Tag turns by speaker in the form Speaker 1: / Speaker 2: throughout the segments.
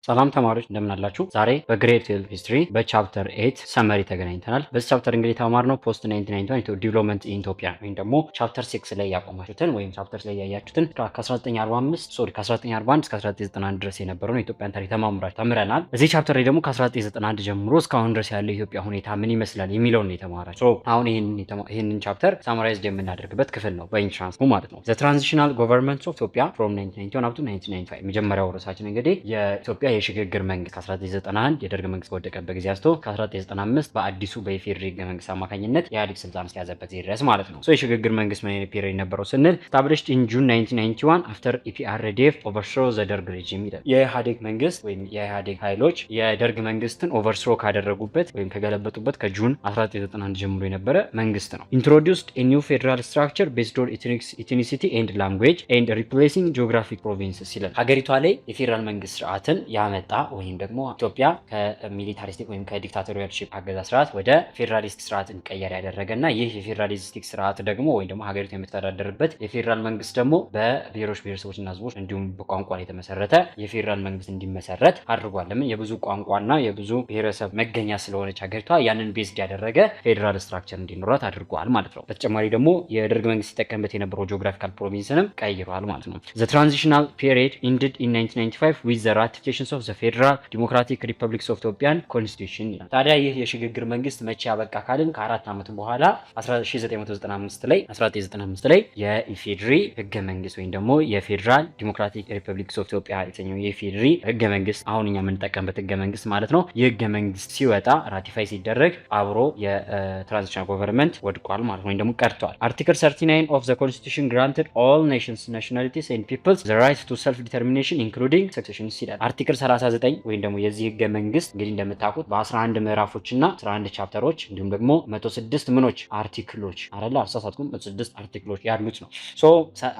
Speaker 1: ሰላም ተማሪዎች እንደምን አላችሁ? ዛሬ በግሬድ 12 ሂስትሪ በቻፕተር 8 ሰመሪ ተገናኝተናል። በዚህ ቻፕተር እንግዲህ የተማርነው ፖስት 1991 ዲቨሎፕመንት ኢን ኢትዮጵያ ወይም ደግሞ ቻፕተር 6 ላይ ያቆማችሁትን ወይም ቻፕተር ላይ ያያችሁትን ከ1941 እስከ 1991 ድረስ የነበረውን የኢትዮጵያን ታሪክ ተምረናል። በዚህ ቻፕተር ላይ ደግሞ ከ1991 ጀምሮ እስካሁን ድረስ ያለው የኢትዮጵያ ሁኔታ ምን ይመስላል የሚለውን የተማራችሁ። አሁን ይህንን ቻፕተር ሳማራይዝድ የምናደርግበት ክፍል ነው በኢንትራንስ ማለት ነው። ዘ ትራንዚሽናል ገቨርንመንት ኦፍ ኢትዮጵያ ፍሮም 1991 to 1995 የመጀመሪያው ርዕሳችን እንግዲህ የኢትዮጵያ የሽግግር መንግስት ከ1991 የደርግ መንግስት በወደቀበት ጊዜ አንስቶ ከ1995 በአዲሱ በኢፌዴሪ ህገ መንግስት አማካኝነት የኢህአዴግ ስልጣን እስከያዘበት ጊዜ ድረስ ማለት ነው። የሽግግር መንግስት ምን አይነት ፔሪድ ነበረው ስንል established in June 1991 after EPRDF overthrow the Derg regime ይላል። የኢህአዴግ መንግስት ወይም የኢህአዴግ ኃይሎች የደርግ መንግስትን ኦቨርስሮ ካደረጉበት ወይም ከገለበጡበት ከጁን 1991 ጀምሮ የነበረ መንግስት ነው። introduced a new federal structure based on ethnicity and language and replacing geographic provinces ይላል። ሀገሪቷ ላይ የፌዴራል መንግስት ስርዓትን ያመጣ ወይም ደግሞ ኢትዮጵያ ከሚሊታሪስቲክ ወይም ከዲክታቶሪያልሺፕ አገዛዝ ስርዓት ወደ ፌዴራሊስቲክ ስርዓት እንቀየር ያደረገና ይህ የፌዴራሊስቲክ ስርዓት ደግሞ ወይም ደግሞ ሀገሪቱ የምትተዳደርበት የፌዴራል መንግስት ደግሞ በብሔሮች ብሔረሰቦችና ህዝቦች እንዲሁም በቋንቋ ላይ የተመሰረተ የፌዴራል መንግስት እንዲመሰረት አድርጓል። ለምን? የብዙ ቋንቋና የብዙ ብሔረሰብ መገኛ ስለሆነች ሀገሪቷ ያንን ቤዝድ ያደረገ ፌዴራል ስትራክቸር እንዲኖራት አድርጓል ማለት ነው። በተጨማሪ ደግሞ የደርግ መንግስት ሲጠቀምበት የነበረው ጂኦግራፊካል ፕሮቪንስንም ቀይሯል ማለት ነው። ዘ ትራንዚሽናል ፔሪድ ended in 1995 with the ratifications of the Federal Democratic Republic of Ethiopian Constitution ይላል። ታዲያ ይህ የሽግግር መንግስት መቼ ያበቃ ካልን ከ4 ዓመት በኋላ 1995 ላይ የኢፌዴሪ ህገ መንግስት ወይም ደግሞ የፌዴራል ዲሞክራቲክ ሪፐብሊክ ኦፍ ኢትዮጵያ የተሰኘው የኢፌዴሪ ህገ መንግስት አሁን እኛ የምንጠቀምበት ህገ መንግስት ማለት ነው። ይህ ህገ መንግስት ሲወጣ ራቲፋይ ሲደረግ አብሮ የትራንዚሽናል ገቨርንመንት ወድቋል ማለት ነው ወይም ደግሞ ቀርቷል። አርቲክል 39 of the Constitution granted all nations, nationalities and peoples the right to self determination including succession ይላል። አርቲክል 39 ወይም ደግሞ የዚህ ህገ መንግስት እንግዲህ እንደምታውቁት በ11 ምዕራፎችና 11 ቻፕተሮች እንዲሁም ደግሞ 106 ምኖች አርቲክሎች አይደል? አልተሳሳትኩም፣ 106 አርቲክሎች ያሉት ነው።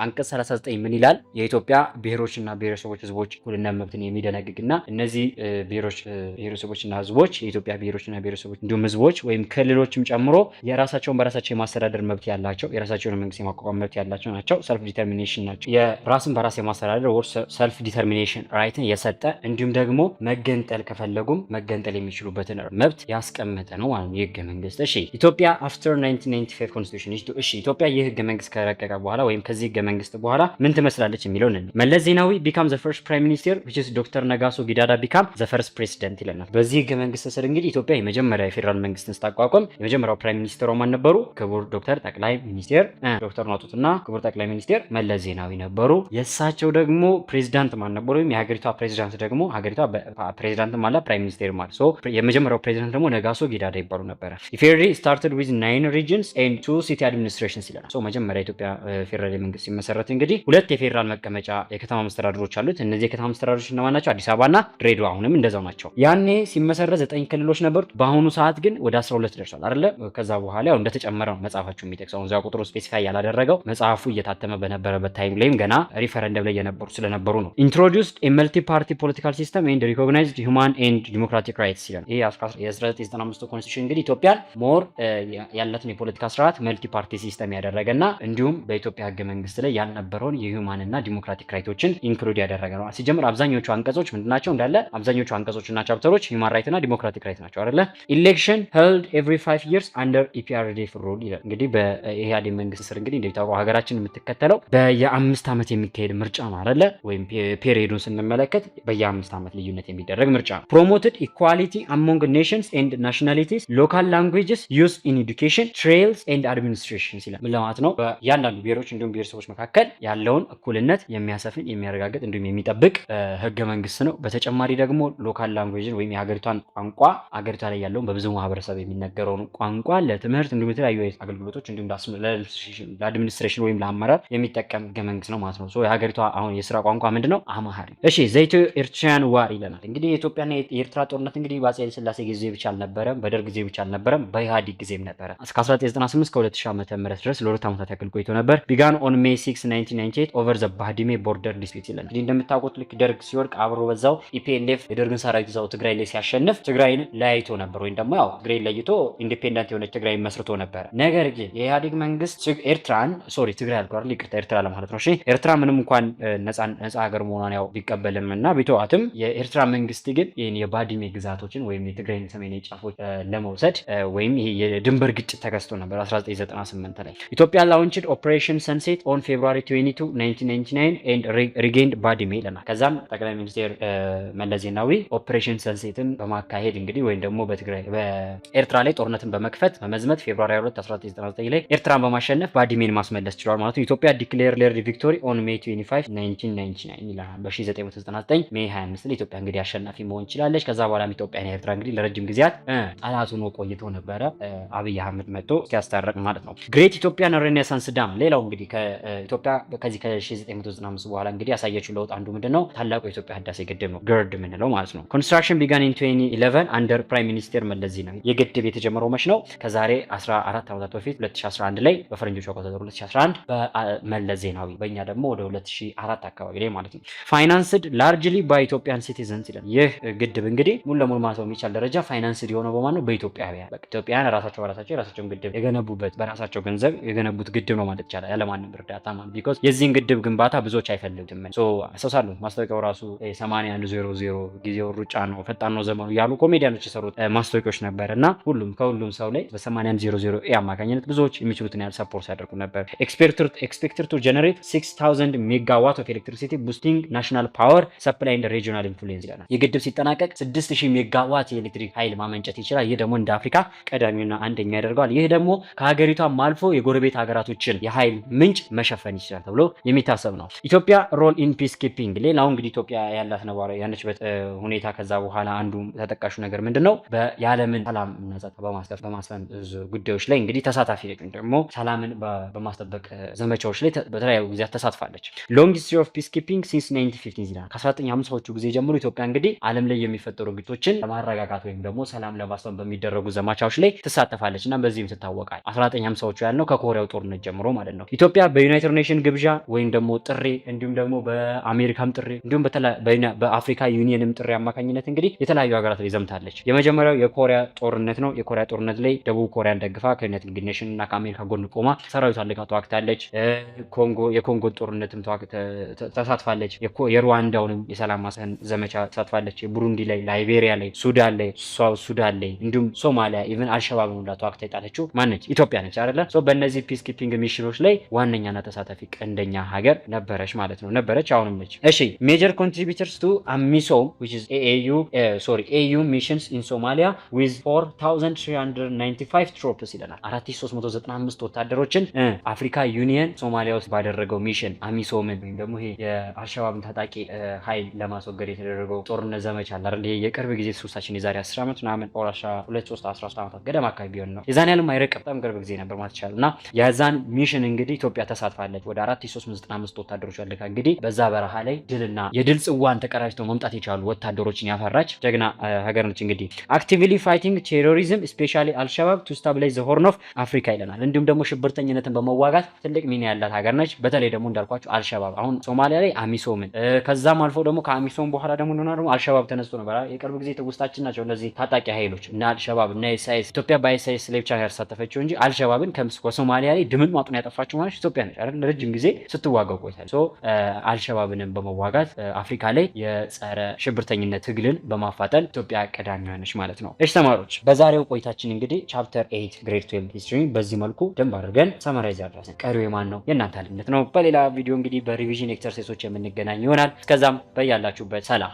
Speaker 1: አንቀጽ 39 ምን ይላል? የኢትዮጵያ ብሔሮችና ብሔረሰቦች ህዝቦች እኩልነት መብትን የሚደነግግና እነዚህ ብሔረሰቦችና ህዝቦች የኢትዮጵያ ብሔሮችና ብሔረሰቦች እንዲሁም ህዝቦች ወይም ክልሎችም ጨምሮ የራሳቸውን በራሳቸው የማስተዳደር መብት ያላቸው የራሳቸውን መንግስት የማቋቋም መብት ያላቸው ናቸው። ሰልፍ ዲተርሚኔሽን ናቸው። የራስን በራስ የማስተዳደር ወር ሰልፍ ዲተርሚኔሽን ራይትን የሰጠ እንዲሁም ደግሞ መገንጠል ከፈለጉም መገንጠል የሚችሉበትን መብት ያስቀመጠ ነው ማለት ነው የህገ መንግስት። እሺ ኢትዮጵያ after 1995 constitution እሺ ኢትዮጵያ ይህ ህገ መንግስት ከረቀቀ በኋላ ወይም ከዚህ ህገ መንግስት በኋላ ምን ትመስላለች የሚለውን እንዴ መለስ ዜናዊ become the first prime minister which is ዶክተር ነጋሶ ጊዳዳ become the first president ይለናል። በዚህ ህገ መንግስት ስር እንግዲህ ኢትዮጵያ የመጀመሪያ የፌዴራል መንግስትን ስታቋቋም የመጀመሪያው ፕራይም ሚኒስተሩ ማን ነበሩ? ክቡር ዶክተር ጠቅላይ ሚኒስቴር ዶክተር ናጡትና ክቡር ጠቅላይ ሚኒስቴር መለስ ዜናዊ ነበሩ። የእሳቸው ደግሞ ፕሬዚዳንት ማን ነበሩ? ወይም የሀገሪቷ ፕሬዚዳንት ደግሞ ሀገሪቷ ፕሬዚዳንት ማለት ፕራይም ሚኒስቴር ማለት የመጀመሪያው ፕሬዚዳንት ደግሞ ነጋሶ ጊዳዳ ይባሉ ነበር። ኢፌዴሪ started with 9 regions and 2 city administrations ይላል። መጀመሪያ ኢትዮጵያ ፌዴራል መንግስት ሲመሰረት እንግዲህ ሁለት የፌዴራል መቀመጫ የከተማ መስተዳድሮች አሉት። እነዚህ የከተማ መስተዳድሮች እነማን ናቸው? አዲስ አበባና ድሬዳዋ አሁንም እንደዛው ናቸው። ያኔ ሲመሰረት 9 ክልሎች ነበሩት። በአሁኑ ሰዓት ግን ወደ 12 ደርሷል አይደለ? ከዛ በኋላ ያው እንደተጨመረ ነው መጽሐፋችሁ የሚጠቅሰው። እዛ ቁጥሩ ስፔሲፋይ ያላደረገው መጽሐፉ እየታተመ በነበረበት ታይም ላይም ገና ሪፈረንደም ላይ ስለነበሩ ነው። introduced a multi party political system and recognized human and democratic rights ይላል። ይሄ የ1995 ኮንስቲቱሽን እንግዲህ ኢትዮጵያን ሞር ያላትን የፖለቲካ ስርዓት መልቲ ፓርቲ ሲስተም ያደረገና እንዲሁም በኢትዮጵያ ህገ መንግስት ላይ ያልነበረውን የሂውማን እና ዲሞክራቲክ ራይቶችን ኢንክሉድ ያደረገ ነው። ሲጀምር አብዛኞቹ አንቀጾች ምንድናቸው? እንዳለ አብዛኞቹ አንቀጾችና ቻፕተሮች ሂውማን ራይት እና ዲሞክራቲክ ራይት ናቸው አይደለ? ኢሌክሽን held every 5 years under EPRDF rule ይላል። እንግዲህ በኢህአዴግ መንግስት ስር እንግዲህ እንደሚታወቀው ሀገራችን የምትከተለው በየ5 ዓመት የሚካሄድ ምርጫ ነው አይደለ? ወይም ፔሪዮዱን ስንመለከት በየ5 ዓመት ልዩነት የሚደረግ ምርጫ ነው። promoted equality among nations and nationalities, local languages used in education, trails and administration ይላል። ምን ለማለት ነው? በእያንዳንዱ ብሔሮች እንዲሁም ብሔረሰቦች መካከል ያለውን እኩልነት የሚያሰፍን የሚያረጋግጥ እንዲሁም የሚጠብቅ ህገ መንግስት ነው። በተጨማሪ ደግሞ ሎካል ላንጉዌጅን ወይም የሀገሪቷን ቋንቋ ሀገሪቷ ላይ ያለውን በብዙ ማህበረሰብ የሚነገረውን ቋንቋ ለትምህርት እንዲሁም የተለያዩ አገልግሎቶች እንዲሁም ለአድሚኒስትሬሽን ወይም ለአመራር የሚጠቀም ህገ መንግስት ነው ማለት ነው። የሀገሪቷ አሁን የስራ ቋንቋ ምንድነው? አማርኛ። እሺ ዘኢትዮ ኤርትራን ዋር ይለናል። እንግዲህ የኢትዮጵያና የኤርትራ ጦርነት እንግዲህ በአፄ ኃይለ ሥላሴ ጊዜ ብቻ አልነበረም፣ በደርግ ጊዜ ብቻ አልነበረም፣ በኢህአዴግ ጊዜም ነበረ። እስከ 1998 እስከ 2000 ዓመተ ምህረት ድረስ ለ2 ዓመታት ያክል ቆይቶ ነበር። began on May 6 1998 over the ባድሜ ቦርደር ዲስፒት ይላል። እንግዲህ እንደምታውቁት ልክ ደርግ ሲወድቅ አብሮ በዛው ኢፒኤልኤፍ የደርግን ሰራዊት ይዘው ትግራይ ላይ ሲያሸንፍ ትግራይን ለያይቶ ነበር ወይም ደግሞ ያው ትግራይን ለይቶ ኢንዲፔንደንት የሆነች ትግራይ መስርቶ ነበር። ነገር ግን የኢህአዴግ መንግስት ትግራይ አልኳር ይቅርታ ኤርትራ ለማለት ነው። እሺ ኤርትራ ምንም እንኳን ነፃ ሀገር መሆኗን ያው ቢቀበልም እና ቢተዋትም ቢችልም የኤርትራ መንግስት ግን ይህን የባድሜ ግዛቶችን ወይም የትግራይን ሰሜናዊ ጫፎች ለመውሰድ ወይም ይሄ የድንበር ግጭት ተከስቶ ነበር 1998 ላይ። ኢትዮጵያ ላውንችድ ኦፕሬሽን ሰንሴት ኦን ፌብሩዋሪ 22 1999 ኤንድ ሪጌንድ ባድሜ ይለናል። ከዛም ጠቅላይ ሚኒስትር መለስ ዜናዊ ኦፕሬሽን ሰንሴትን በማካሄድ እንግዲህ ወይም ደግሞ በኤርትራ ላይ ጦርነትን በመክፈት በመዝመት ፌብሩዋሪ 2 1999 ላይ ኤርትራን በማሸነፍ ባድሜን ማስመለስ ችሏል ማለት ነው። ኢትዮጵያ ዲክሌር ቪክቶሪ ኦን ሜይ 25 1999 ይላል። በ1999 ሜይ 25 ላይ ኢትዮጵያ እንግዲህ አሸናፊ መሆን ችላለች። ከዛ በኋላም ኢትዮጵያና ኤርትራ እንግዲህ ለረጅም ጊዜያት ጠላት ሆኖ ቆይቶ ነበረ። አብይ አህመድ መጥቶ ሲያስታርቅ ማለት ነው። ግሬት ኢትዮጵያን ሬኔሳንስ ዳም ሌላው እንግዲህ ከኢትዮጵያ ከዚህ ከ1995 በኋላ እንግዲህ ያሳየችው ለውጥ አንዱ ምንድነው? ታላቁ የኢትዮጵያ ህዳሴ ግድብ ነው፣ ግርድ የምንለው ማለት ነው። ኮንስትራክሽን ቢጋን ኢን 2011 አንደር ፕራይም ሚኒስተር መለስ ዜናዊ። የግድብ የተጀመረው መች ነው? ከዛሬ 14 ዓመታት በፊት 2011 ላይ በፈረንጆቹ አቆጣጠር 2011 በመለስ ዜናዊ፣ በእኛ ደግሞ ወደ 2004 አካባቢ ላይ ማለት ነው። ፋይናንስድ ላርጅሊ ባይ ኢትዮጵያን ሲቲዘንስ ይላል። ይህ ግድብ እንግዲህ ሙሉ ለሙሉ ማሰብ የሚቻል ደረጃ ፋይናንስድ የሆነው በማን ነው? በኢትዮጵያውያን። በቃ ኢትዮጵያውያን ራሳቸው የራሳቸውን ግድብ የገነቡበት በራሳቸው ገንዘብ የገነቡት ግድብ ነው ማለት ይቻላል፣ ያለማንም እርዳታ ማለት ቢኮዝ የዚህን ግድብ ግንባታ ብዙዎች አይፈልጉም። አሰሳሉ ማስታወቂያው ራሱ 8100 ጊዜው ሩጫ ነው ፈጣን ነው ዘመኑ ያሉ ኮሜዲያኖች የሰሩት ማስታወቂያዎች ነበር እና ከሁሉም ሰው ላይ በ8100 አማካኝነት ብዙዎች የሚችሉትን ያህል ሰፖርት ያደርጉ ነበር። ኤክስፔክትድ ቱ ጀነሬት 6000 ሜጋዋት ኦፍ ኤሌክትሪሲቲ ቡስቲንግ ናሽናል ፓወር ሰፕላይ ኤንድ ሪጂናል ኢንፍሉዌንስ ይላል። የግድብ ሲጠናቀቅ 6000 ሜጋዋት የኤሌክትሪክ ኃይል ማመንጨት ይችላል። ይህ ደግሞ እንደ አፍሪካ ቀዳሚውና አንደኛ ያደርገዋል። ይህ ደግሞ ከሀገሪቷም አልፎ የጎረቤት ሀገራቶችን የኃይል ምንጭ መሸፈን ይችላል ተብሎ የሚታሰብ ነው። ኢትዮጵያ ሮል ኢን ፒስ ኪፒንግ ሌላው እንግዲህ ኢትዮጵያ ያላት ያለችበት ሁኔታ ከዛ በኋላ አንዱ ተጠቃሹ ነገር ምንድነው? የዓለምን ሰላም እና ጸጥታ በማስፈን ጉዳዮች ላይ እንግዲህ ተሳታፊ ነች። ደግሞ ሰላምን በማስጠበቅ ዘመቻዎች ላይ በተለያዩ ጊዜያት ተሳትፋለች። ሎንግ ሂስትሪ ኦፍ ፒስ ኪፒንግ ሲንስ 1950 ይላል። ከ1950ዎቹ ጊዜ ጀምሮ ኢትዮጵያ እንግዲህ ዓለም ላይ የሚፈጠሩ ግጭቶችን ለማረጋጋት ወይም ደግሞ ሰላም ለማስፈን በሚደረጉ ዘመቻዎች ላይ ትሳተፋለች እና በዚህም ትታወቃል። 1950ዎቹ ያልነው ከኮሪያው ጦርነት ጀምሮ ማለት ነው። ኢትዮጵያ በዩናይትድ ኔሽን ግብዣ ወይም ደግሞ ጥሪ እንዲሁም ደግሞ በአሜሪካም ጥሪ እንዲሁም በአፍሪካ ዩኒየንም ጥሪ አማካኝነት እንግዲህ የተለያዩ ሀገራት ላይ ዘምታለች። የመጀመሪያው የኮሪያ ጦርነት ነው። የኮሪያ ጦርነት ላይ ደቡብ ኮሪያን ደግፋ ከዩናይትድ ኔሽን እና ከአሜሪካ ጎን ቆማ ሰራዊቷን ልካ ተዋግታለች። የኮንጎ ጦርነትም ተሳትፋለች። የሩዋንዳውንም የሰላም ማስፈን ዘመቻ ተሳትፋለች። የቡሩንዲ ላይ፣ ላይቤሪያ ላይ፣ ሱዳን ላይ እንዲሁም ሶማሊያ ኢቭን አልሸባብ ሁላ ተዋግታ የጣለችው ማነች? ኢትዮጵያ ነች አይደለ? በእነዚህ ፒስ ኪፒንግ ሚሽኖች ላይ ዋነኛና ተሳታፊ ቀንደኛ ሀገር ነበረች ማለት ነው። ነበረች፣ አሁንም ነች። እሺ ሜጀር ኮንትሪቢዩተርስ ቱ አሚሶም which is AU missions in Somalia with 4395 troops ይለናል። 4395 ወታደሮችን አፍሪካ ዩኒየን ሶማሊያ ውስጥ ባደረገው ሚሽን አሚሶምን ወይም ደግሞ ይሄ የአልሸባብን ታጣቂ ኃይል ለማስወገድ የተደረገው ጦርነት ዘመቻ አለ አይደል? የቅርብ ጊዜ ሱሳችን የዛሬ 10 ዓመት ምናምን 13 ዓመታት ገደማ አካባቢ ቢሆን ነው። የዛን ያህልም አይረቅም፣ በጣም ቅርብ ጊዜ ነበር ማለት ይቻላል። እና የዛን ሚሽን እንግዲህ ኢትዮጵያ ተሳትፋለች። ወደ 4395 ወታደሮች ያልካ እንግዲህ በዛ በረሃ ላይ ድልና የድል ጽዋን ተቀራጅተው መምጣት የቻሉ ወታደሮችን ያፈራች ጀግና ሀገር ነች። እንግዲህ አክቲቭሊ ፋይቲንግ ቴሮሪዝም ስፔሻሊ አልሸባብ ቱ ስታብላይዝ ዘ ሆርን ኦፍ አፍሪካ ይለናል። እንዲሁም ደግሞ ሽብርተኝነትን በመዋጋት ትልቅ ሚና ያላት ሀገር ነች። በተለይ ደግሞ እንዳልኳቸው አልሸባብ አሁን ሶማሊያ ላይ አሚሶምን ከዛም አልፎ ደግሞ ከአሚሶም በኋላ ደግሞ አልሸባብ ተነስቶ ነበር። የቅርብ ጊዜ ትውስታችን ናቸው እነዚህ ታጣቂ ኃይሎች እና አልሸባብ እና ኤስአይኤስ። ኢትዮጵያ በኤስአይኤስ ላይ ብቻ ያልተሳተፈችው እንጂ አልሸባብን ከሶማሊያ ላይ ድምጥ ማጡን ያጠፋችው ማለት ኢትዮጵያ ነች አይደል? ረጅም ጊዜ ስትዋጋው ቆይታለች። አልሸባብንም በመዋጋት አፍሪካ ላይ የጸረ ሽብርተኝነት ትግልን በማፋጠን ኢትዮጵያ ቀዳሚዋ ነች ማለት ነው። እሺ ተማሪዎች በዛሬው ቆይታችን እንግዲህ ቻፕተር 8 ግሬድ 12 ሂስትሪ በዚህ መልኩ ደንብ አድርገን ሰመራይዝ አድርገን ቀሪው የማን ነው? የእናንተ ኃላፊነት ነው። በሌላ ቪዲዮ እንግዲህ በሪቪዥን ኤክሰርሳይሶች የምንገናኝ ይሆናል። እስከዛም በያላችሁበት ሰላም